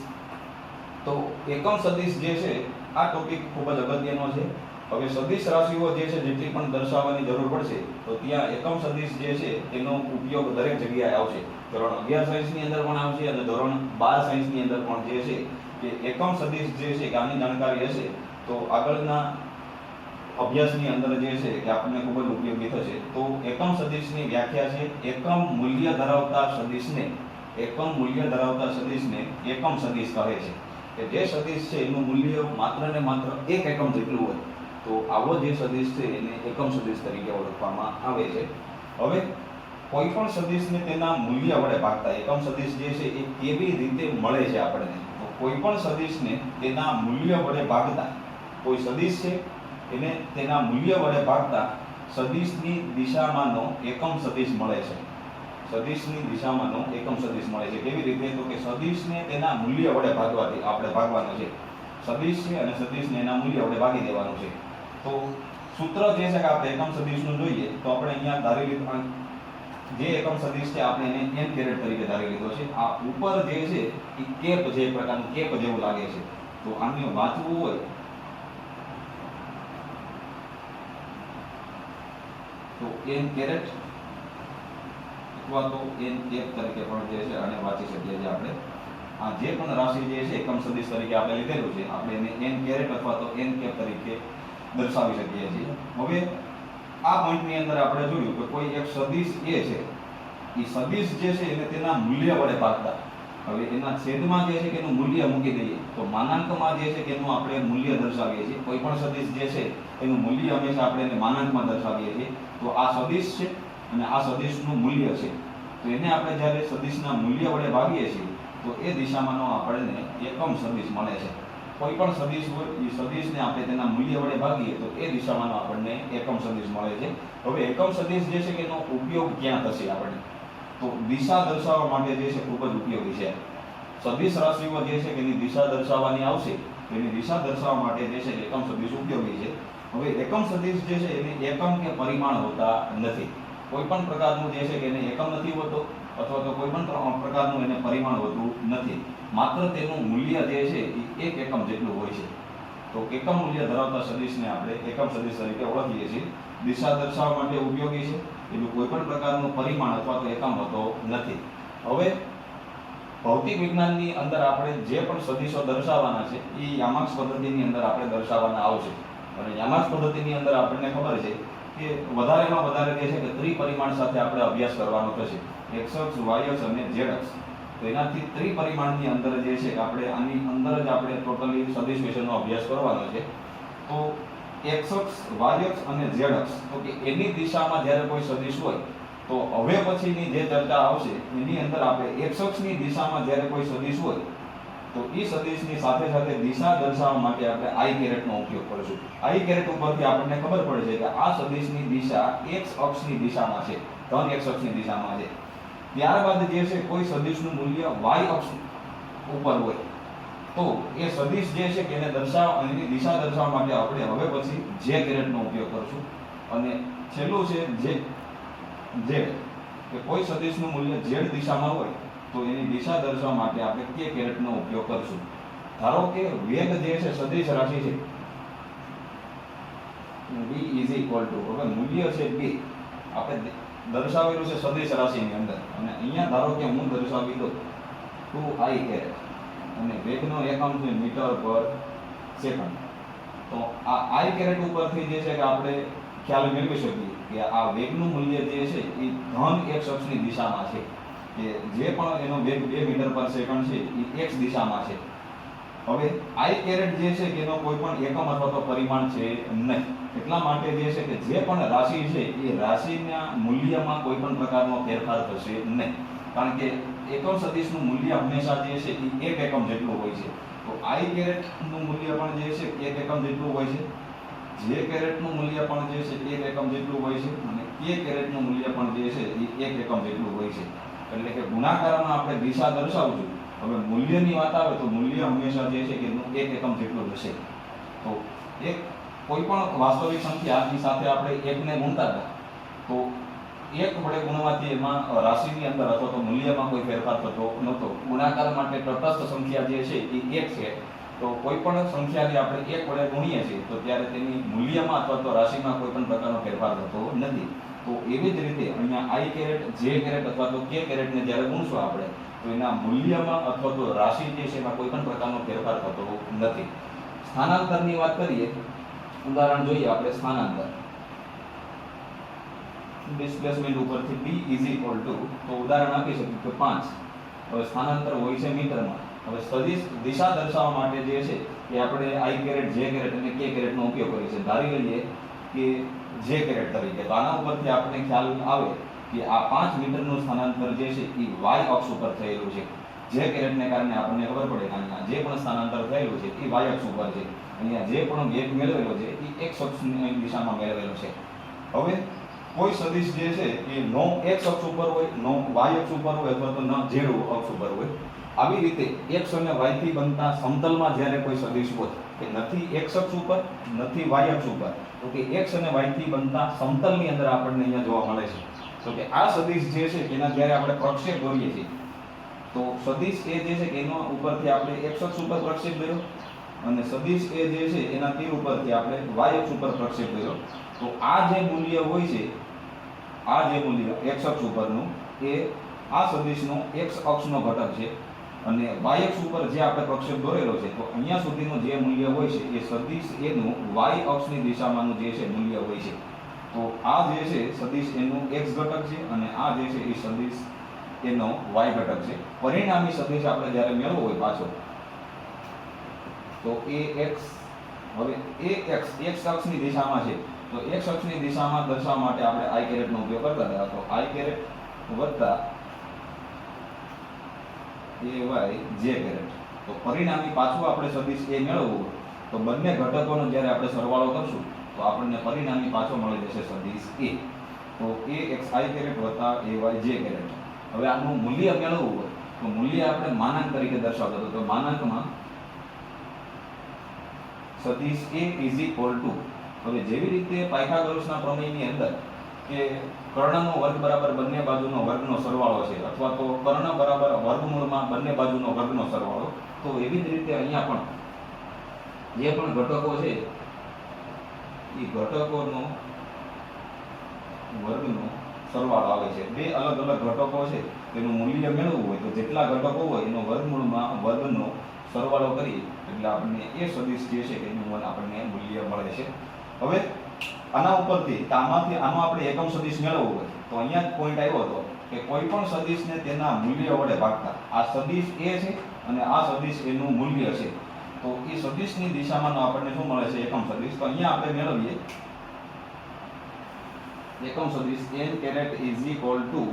તો એકમ સદિશ જે છે આ ટોપિક ખૂબ જ અગત્યનો છે. હવે સદિશ રાશિઓ જે છે જેટલી પણ દર્શાવવાની જરૂર પડશે તો ત્યાં એકમ સદિશ જે છે એનો ઉપયોગ દરેક જગ્યાએ આવશે. ધોરણ 11 સાયન્સની અંદર પણ આવશે અને ધોરણ 12 સાયન્સની અંદર પણ જે છે કે એકમ સદિશ જે છે કે આની જાણકારી હશે તો આગળના અભ્યાસની અંદર જે છે કે આપણને ખૂબ જ ઉપયોગી થશે. તો એકમ સદિશની વ્યાખ્યા છે એકમ મૂલ્ય ધરાવતા સદિશને એકમ સદિશ કહે છે. કે જે સદિશ છે એનું મૂલ્ય માત્ર ને માત્ર 1 એકમ જેટલું હોય તો આવો જે સદિશ છે એને એકમ સદિશ તરીકે ઓળખવામાં આવે છે. હવે કોઈ પણ સદિશને તેના મૂલ્ય વડે ભાગતા, એકમ સદિશ જે છે એ કેવી રીતે મળે છે આપણને? તો કોઈ પણ સદિશને તેના મૂલ્ય વડે ભાગતા, કોઈ સદિશ છે એને તેના મૂલ્ય વડે ભાગતા સદિશની દિશામાંનો એકમ સદિશ મળે છે. સદિશની દિશામાંનો એકમ સદિશ મળે છે. કેવી રીતે? તો કે સદિશને તેના મૂલ્ય વડે ભાગવાથી આપણે ભાગવાનું છે. સદિશ છે અને સદિશને એના મૂલ્ય વડે ભાગી દેવાનું છે. તો સૂત્ર જે છે કે આપણે એકમ સદિશનું જોઈએ તો આપણે અહીંયા ધારી લીધું જે એકમ સદિશ છે આપણે એને n કેરેટ તરીકે ધારી લીધો છે. આ ઉપર જે છે એ કેપ જે પ્રકારનું કેપ જેવું લાગે છે. તો આને વાંચવું હોય તો n કેરેટ અથવા તો n કેપ તરીકે પણ જે છે આને વાંચી શકીએ છીએ આપણે. આ જે પણ રાશિ જે છે એકમ સદિશ તરીકે આપણે લીધેલું છે આપણે એને n કેરેટ અથવા તો n કેપ તરીકે દર્શાવી શકીએ છીએ. હવે આ પોઈન્ટની અંદર આપણે જોયું કે કોઈ એક સદિશ A છે એ સદિશ જે છે એને તેના મૂલ્ય વડે ભાગતા, હવે એના છેદમાં જે છે કે એનું મૂલ્ય મૂકી દઈએ તો માનાંકમાં જે છે કે એનું આપણે મૂલ્ય દર્શાવીએ છીએ. કોઈ પણ સદિશ જે છે એનું મૂલ્ય હંમેશા આપણે એને માનાંકમાં દર્શાવીએ છીએ. તો આ સદિશ છે અને આ સદિશનું મૂલ્ય છે તો એને આપણે જ્યારે સદિશના મૂલ્ય વડે ભાગીએ છીએ તો એ દિશામાંનો આપણને એકમ સદિશ મળે છે. કોઈ પણ સદિશ હોય એ સદિશને આપણે તેના મૂલ્ય વડે ભાગીએ તો એ દિશામાંનો આપણને એકમ સદિશ મળે છે. હવે એકમ સદિશ જે છે કે એનો ઉપયોગ ક્યાં થશે આપણે? તો દિશા દર્શાવવા માટે જે છે ખૂબ જ ઉપયોગી છે. સદિશ રાશિઓ જે છે કે એની દિશા દર્શાવવાની આવશે તો એની દિશા દર્શાવવા માટે જે છે એકમ સદિશ ઉપયોગી છે. હવે એકમ સદિશ જે છે એને એકમ કે પરિમાણ હોતા નથી. કોઈ પણ પ્રકારનું જે છે કે એને એકમ નથી હોતો અથવા તો કોઈ પણ પ્રકારનું એને પરિમાણ હોતું નથી. માત્ર તેનું મૂલ્ય જે છે એ 1 એકમ જેટલું હોય છે. તો એકમ મૂલ્ય ધરાવતા સદિશને આપણે એકમ સદિશ તરીકે ઓળખીએ છીએ. દિશા દર્શાવવા માટે ઉપયોગી છે. એનું કોઈ પણ પ્રકારનું પરિમાણ અથવા તો એકમ હોતો નથી. હવે ભૌતિક વિજ્ઞાનની અંદર આપણે જે પણ સદિશો દર્શાવવાના છે એ યામાક્ષ પદ્ધતિની અંદર આપણે દર્શાવવાના આવશે. અને યામાક્ષ પદ્ધતિની અંદર આપણને ખબર છે કે વધારેમાં વધારે જે છે કે ત્રિપરિમાણ સાથે આપણે અભ્યાસ કરવાનો થશે. x અક્ષ, y અક્ષ અને z અક્ષ. તો એનાથી ત્રિપરિમાણની અંદર જે છે આપણે આની અંદર જ આપણે ટોટલી સદિશ વિશેનો અભ્યાસ કરવાનો છે. તો x અક્ષ, y અક્ષ અને z અક્ષ તો કે એની દિશામાં જ્યારે કોઈ સદિશ હોય તો હવે પછીની જે ચર્ચા આવશે એની અંદર આપણે x અક્ષની દિશામાં જ્યારે કોઈ સદિશ હોય તો એ સદિશની સાથે સાથે દિશા દર્શાવવા માટે આપણે આઈ કેરેટનો ઉપયોગ કરીશું. આઈ કેરેટ ઉપરથી આપણને ખબર પડે છે કે આ સદિશની દિશા x અક્ષની દિશામાં છે, ધન x અક્ષની દિશામાં છે. ત્યારબાદ જે છે કોઈ સદિશનું મૂલ્ય y અક્ષ ઉપર હોય તો એ સદિશ જે છે કે એને એની દિશા દર્શાવવા માટે આપણે હવે પછી જે કેરેટનો ઉપયોગ કરીશું. અને છેલ્લું છે જે કે કોઈ સદિશનું મૂલ્ય z દિશામાં હોય તો એની દિશા દર્શાવવા માટે આપણે કે કેરેટનો ઉપયોગ કરીશું. ધારો કે વેગ જે છે સદિશ રાશિ છે v હવે મૂલ્ય છે b, આપણે દર્શાવેલું છે સદિશ રાશિની અંદર, અને અહીંયા ધારો કે હું દર્શાવી દઉં 2i કેરેટ અને વેગનો એકમ છે મીટર પર સેકન્ડ. તો આ i કેરેટ ઉપરથી જે છે કે આપણે ખ્યાલ મેળવી શકીએ કે આ વેગનું મૂલ્ય જે છે એ ધન x અક્ષની દિશામાં છે, કે જે પણ એનો વેગ 2 મીટર પર સેકન્ડ છે એ x દિશામાં છે. હવે i કેરેટ જે છે કે એનો કોઈ પણ એકમ અથવા તો પરિમાણ છે નહીં, એટલા માટે જે છે કે જે પણ રાશિ છે એ રાશિના મૂલ્યમાં કોઈ પણ પ્રકારનો ફેરફાર થશે નહીં, કારણ કે એકમ સદિશનું મૂલ્ય હંમેશા જે છે એ 1 એકમ જેટલું હોય છે. તો i કેરેટનું મૂલ્ય પણ જે છે 1 એકમ જેટલું હોય છે, જે કેરેટનું મૂલ્ય પણ જે છે 1 એકમ જેટલું હોય છે, અને કે કેરેટનું મૂલ્ય પણ જે છે એ 1 એકમ જેટલું હોય છે. એટલે કે ગુણાકારમાં આપણે દિશા દર્શાવશું. હવે મૂલ્યની વાત આવે તો મૂલ્ય હંમેશા જે છે કે એનું 1 એકમ જેટલું હશે. તો એક કોઈ પણ વાસ્તવિક સંખ્યાની સાથે આપણે 1 ને ગુણતા હતા તો 1 વડે ગુણવાથી એમાં રાશિની અંદર અથવા તો મૂલ્યમાં કોઈ ફેરફાર થતો નહોતો. ગુણાકાર માટે તટસ્થ સંખ્યા જે છે એ 1 છે, તો કોઈ પણ સંખ્યાને આપણે 1 વડે ગુણીએ છીએ તો ત્યારે તેની મૂલ્યમાં અથવા તો રાશિમાં કોઈ પણ પ્રકારનો ફેરફાર થતો નથી. તો એવી જ રીતે અહીંયા i કેરેટ, j કેરેટ અથવા તો k કેરેટને જ્યારે ગુણશું આપણે તો એના મૂલ્યમાં અથવા તો રાશિ જે છે એમાં કોઈ પણ પ્રકારનો ફેરફાર થતો નથી. સ્થાનાંતરની વાત કરીએ, ઉદાહરણ જોઈએ આપણે સ્થાનાંતર. ડિસ્પ્લેસમેન્ટ ઉપરથી b તો ઉદાહરણ આપી શકીએ કે 5. હવે સ્થાનાંતર હોય છે મીટરમાં. હવે સદિશ દિશા દર્શાવવા માટે જે છે એ આપણે i કેરેટ, j કેરેટ અને k કેરેટનો ઉપયોગ કરીએ છીએ. ધારી લઈએ કે j કેરેટ તરીકે, તો આના ઉપરથી આપણને ખ્યાલ આવે કે આ 5 મીટરનું સ્થાનાંતર જે છે એ y અક્ષ ઉપર થયેલું છે. j કેરેટને કારણે આપણને ખબર પડે કે અહીંયા જે પણ સ્થાનાંતર થયેલું છે એ y અક્ષ ઉપર છે. અહીંયા જે પણ વેગ મેળવેલો છે એ x અક્ષની દિશામાં મેળવેલો છે. હવે કોઈ સદિશ જે છે એ નો x અક્ષ ઉપર હોય, નો y અક્ષ ઉપર હોય અથવા તો ન z અક્ષ ઉપર હોય. આવી રીતે x અને y થી બનતા સમતલમાં જ્યારે કોઈ સદિશ હોય કે નથી x અક્ષ ઉપર નથી y અક્ષ ઉપર, તો કે x અને y થી બનતા સમતલની અંદર આપણને અહીંયા જોવા મળે છે. તો કે આ સદિશ જે છે એના જ્યારે આપણે પ્રક્ષેપ દોરીએ છીએ તો સદિશ એ જે છે એનો ઉપરથી આપણે x અક્ષ ઉપર પ્રક્ષેપ દોર્યો અને સદિશ એ જે છે એના તીર ઉપરથી આપણે y અક્ષ ઉપર પ્રક્ષેપ દોર્યો. તો આ જે મૂલ્ય હોય છે, આ જે મૂલ્ય x અક્ષ ઉપરનું એ આ સદિશનો x અક્ષનો ઘટક છે, અને y અક્ષ ઉપર જે આપણે પ્રક્ષેપ દોરેલો છે તો અહીંયા સુધીનું જે મૂલ્ય હોય છે એ સદિશ એનું y અક્ષની દિશામાંનું જે છે મૂલ્ય હોય છે. તો આ જે છે સદિશ એનું x ઘટક છે અને આ જે છે એ સદિશ એનો y ઘટક છે. પરિણામી સદિશ આપણે જ્યારે મેળવવો હોય પાછો તો ax, હવે ax x અક્ષની દિશામાં છે તો x અક્ષની દિશામાં દર્શાવવા માટે આપણે i કેરેટનો ઉપયોગ કરતા હતા. તો i કેરેટ વત્તા ay j કેરેટ. તો પરિણામી પાછું આપણે સદિશ a મેળવવું હોય તો બંને ઘટકોનો જ્યારે આપણે સરવાળો કરશું તો આપણને પરિણામી પાછો મળી જશે સદિશ a. તો ax i કેરેટ વત્તા ay j કેરેટ. હવે આનું મૂલ્ય મેળવવું હોય તો મૂલ્ય આપણે માનાંક તરીકે દર્શાવતા હતા. તો માનાંકમાં સદિશ a હવે જેવી રીતે પાયથાગોરસના પ્રમેયની અંદર કે કર્ણનો વર્ગ બરાબર બંને બાજુનો વર્ગનો સરવાળો છે, અથવા તો કર્ણ બરાબર વર્ગમૂળમાં બંને બાજુનો વર્ગનો સરવાળો, તો એવી જ રીતે અહીંયા પણ જે પણ ઘટકો છે એ ઘટકોનો વર્ગનો સરવાળો આવે છે. બે અલગ અલગ ઘટકો છે તેનું મૂલ્ય મેળવવું હોય તો જેટલા ઘટકો હોય એનો વર્ગમૂળમાં વર્ગનો સરવાળો કરીએ એટલે આપણને એ સદિશ જે છે એનું આપણને મૂલ્ય મળે છે. હવે આના ઉપરથી આમાંથી આનો આપણે એકમ સદિશ મેળવવો હોય તો અહીંયા જ પોઈન્ટ આવ્યો હતો કે કોઈ પણ સદિશને તેના મૂલ્ય વડે ભાગતા. આ સદિશ એ છે અને આ સદિશ એનું મૂલ્ય છે, તો એ સદિશની દિશામાં આપણને શું મળે છે? એકમ સદિશ. તો અહીંયા આપણે મેળવીએ એકમ સદિશ n caret is equal to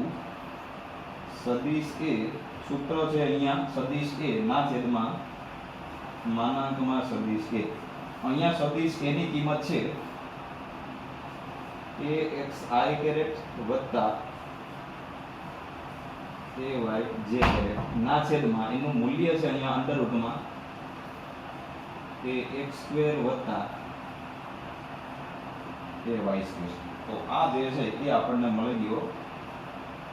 સદિશ એ, સૂત્ર છે અહીંયા સદિશ એ ના છેદમાં માનાંકમાં સદિશ a. અહીંયા સદિશ a ની કિંમત છે axi કેરેટ વત્તા ay j કેરેટ ના છેદમાં એનું મૂલ્ય છે અહીંયા અંડર રૂટમાં ax સ્ક્વેર વત્તા ay સ્ક્વેર. તો આ જે છે એ આપણને મળી ગયો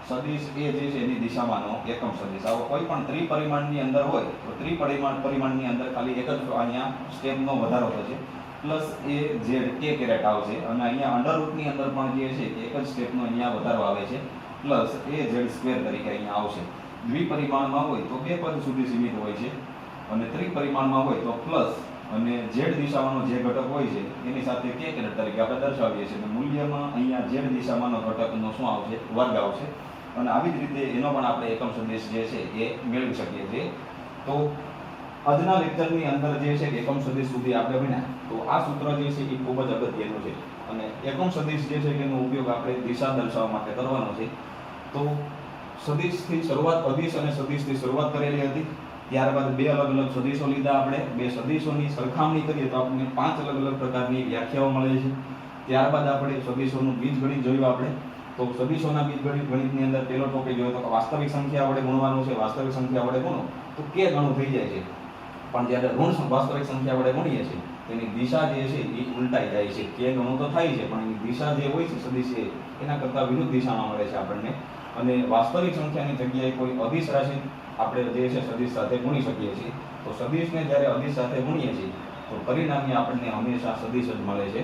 સદિશ a જે છે એની દિશામાંનો એકમ સદિશ. આવો કોઈ પણ ત્રિપરિમાણની અંદર હોય તો ત્રિપરિમાણની અંદર ખાલી એક જ અહીંયા સ્ટેપનો વધારો થશે plus a z k caret આવશે અને અહીંયા અંડર રૂટની અંદર પણ જે છે એક જ સ્ટેપનો અહીંયા વધારો આવે છે પ્લસ a z સ્ક્વેર તરીકે અહીંયા આવશે. દ્વિપરિમાણમાં હોય તો બે પદ સુધી સીમિત હોય છે અને ત્રિપરિમાણમાં હોય તો પ્લસ અને z દિશામાંનો જે ઘટક હોય છે એની સાથે k કેરેટ તરીકે આપણે દર્શાવીએ છીએ અને મૂલ્યમાં અહીંયા z દિશામાંનો ઘટકનો શું આવશે વર્ગ આવશે અને આવી જ રીતે એનો પણ આપણે એકમ સદિશ જે છે એ મેળવી શકીએ છીએ. તો આજના લેક્ચરની અંદર જે છે એકમ સદિશ સુધી આપણે ભણ્યા તો આ સૂત્ર જે છે એ ખૂબ જ અગત્યનું છે અને એકમ સદિશ જે છે એનો ઉપયોગ આપણે દિશા દર્શાવવા માટે કરવાનો છે. તો સદિશથી શરૂઆત અદિશ અને સદિશથી શરૂઆત કરેલી હતી. ત્યારબાદ બે અલગ અલગ સદિશો લીધા આપણે. બે સદિશોની સરખામણી કરીએ તો આપણને 5 અલગ અલગ પ્રકારની વ્યાખ્યાઓ મળે છે. ત્યારબાદ આપણે સદિશોનું બીજગણિત જોયું આપણે. તો સદિશોના બીજગણિતની અંદર પહેલો ટોપિક જોયો તો વાસ્તવિક સંખ્યા વડે ગુણવાનું છે. વાસ્તવિક સંખ્યા વડે ગુણો તો કે ગણું થઈ જાય છે પણ જ્યારે ઋણ વાસ્તવિક સંખ્યા વડે ગુણીએ છીએ તેની દિશા જે છે એ ઉલટાઈ જાય છે. કે ગણું તો થાય છે પણ એની દિશા જે હોય છે સદિશ એના કરતાં વિરુદ્ધ દિશામાં મળે છે આપણને. અને વાસ્તવિક સંખ્યાની જગ્યાએ કોઈ અદિશ રાશિ આપણે જે છે સદિશ સાથે ગુણી શકીએ છીએ. તો સદિશને જ્યારે અદિશ સાથે ગુણીએ છીએ તો પરિણામે આપણને હંમેશા સદિશ જ મળે છે.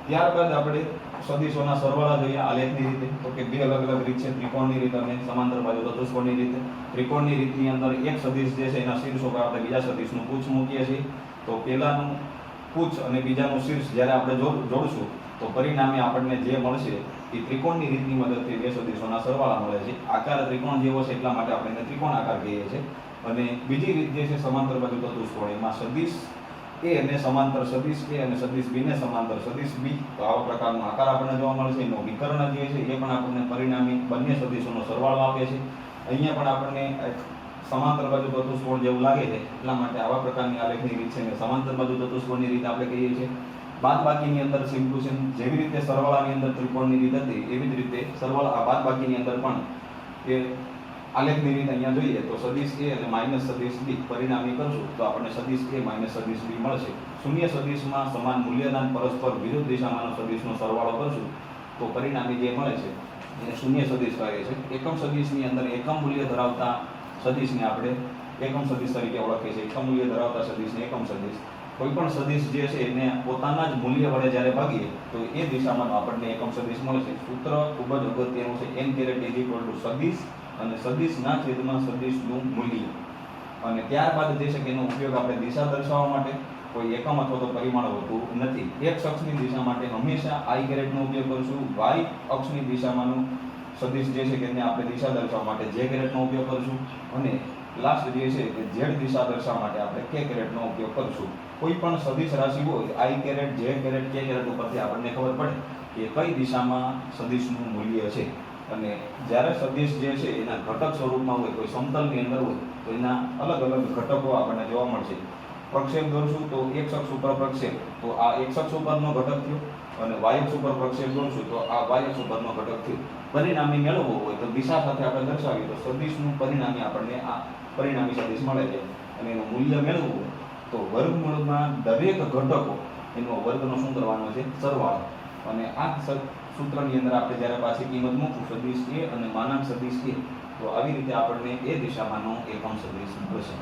ત્યારબાદ આપણે સદિશોના સરવાળા જોઈએ આલેખની રીતે. તો કે બે અલગ અલગ રીત છે, ત્રિકોણની રીત અને સમાંતર બાજુ ચતુષ્કોણની રીતે. ત્રિકોણની રીતની અંદર એક સદિશ જે છે એના શીર્ષ ઉપર આપણે બીજા સદિશનું પૂછ મૂકીએ છીએ. તો પહેલાનું પૂછ અને બીજાનું શીર્ષ જ્યારે આપણે જોડશું તો પરિણામે આપણને જે મળશે એ ત્રિકોણની રીતની મદદથી બે સદિશોના સરવાળા મળે છે. આકાર ત્રિકોણ જેવો છે એટલા માટે આપણે એને ત્રિકોણ આકાર કહીએ છીએ. અને બીજી રીત જે છે સમાંતર બાજુ ચતુષ્કોણ, એમાં સદિશ a અને સમાંતર સદિશ a અને સદિશ b ને સમાંતર સદિશ b. તો આવા પ્રકારનો આકાર આપણને જોવા મળશે. એનો વિકર્ણ જે છે એ પણ આપણને પરિણામી બંને સદિશોનો સરવાળો આપે છે. અહીંયા પણ આપણને સમાંતર બાજુ ચતુષ્કોણ જેવું લાગે છે એટલા માટે આવા પ્રકારની આલેખની રીત છે અને સમાંતર બાજુ ચતુષ્કોણની રીત આપણે કહીએ છીએ. બાદબાકીની અંદર સેમ ટુ સેમ જેવી રીતે સરવાળાની અંદર ત્રિકોણની રીત હતી એવી જ રીતે સરવાળા બાદબાકીની અંદર પણ એ આલેખની રીત અહીંયા જોઈએ તો સદિશ a અને માઇનસ સદિશ b પરિણામી કરશું તો આપણને સદિશ a માઇનસ સદિશ b મળશે. શૂન્ય સદિશમાં સમાન મૂલ્યના પરસ્પર વિરુદ્ધ દિશામાંનો સદિશનો સરવાળો કરશું તો પરિણામી જે મળે છે એને શૂન્ય સદિશ કહે છે. એકમ સદિશની અંદર એકમ મૂલ્ય ધરાવતા સદિશને આપણે એકમ સદિશ તરીકે ઓળખીએ છીએ. એકમ મૂલ્ય ધરાવતા સદિશને એકમ સદિશ. કોઈ પણ સદિશ જે છે એને પોતાના જ મૂલ્ય વડે જ્યારે ભાગીએ તો એ દિશામાં આપણને એકમ સદિશ મળશે. સૂત્ર ખૂબ જ અગત્યનું છે. n caret is equal to સદિશ અને સદિશના છેદમાં સદિશનું મૂલ્ય. અને ત્યારબાદ જે છે કે એનો ઉપયોગ આપણે દિશા દર્શાવવા માટે કોઈ એકમ અથવા તો પરિમાણ હોતું નથી. x અક્ષની દિશા માટે હંમેશા i કેરેટનો ઉપયોગ કરશું. y અક્ષની દિશામાંનું સદિશ જે છે કે એને આપણે દિશા દર્શાવવા માટે j કેરેટનો ઉપયોગ કરશું અને લાસ્ટ જે છે કે z દિશા દર્શાવવા માટે આપણે k કેરેટનો ઉપયોગ કરશું. કોઈ પણ સદિશ રાશિ હોય i caret j caret k caret ઉપરથી આપણને ખબર પડે કે કઈ દિશામાં સદિશનું મૂલ્ય છે. અને જ્યારે સદિશ જે છે એના ઘટક સ્વરૂપમાં હોય કોઈ સમતલની અંદર હોય તો એના અલગ અલગ ઘટકો આપણને જોવા મળશે. પ્રક્ષેપ દોરશું તો x અક્ષ ઉપર પ્રક્ષેપ તો આ x અક્ષ ઉપરનો ઘટક થયો અને y અક્ષ ઉપર પ્રક્ષેપ દોરશું તો આ y અક્ષ ઉપરનો ઘટક થયો. પરિણામી મેળવવો હોય તો દિશા સાથે આપણે દર્શાવીએ તો સદિશનું પરિણામી આપણને આ પરિણામી સદિશ મળે છે. અને એનું મૂલ્ય મેળવવું હોય તો વર્ગમૂળમાં દરેક ઘટકો એનો વર્ગનો શું કરવાનો છે સરવાળો. અને આ સૂત્રની અંદર આપણે જ્યારે પાછી કિંમત મૂકશું સદિશ a અને માનાંક સદિશ a તો આવી રીતે આપણને એ દિશામાંનો એકમ સદિશ મળશે.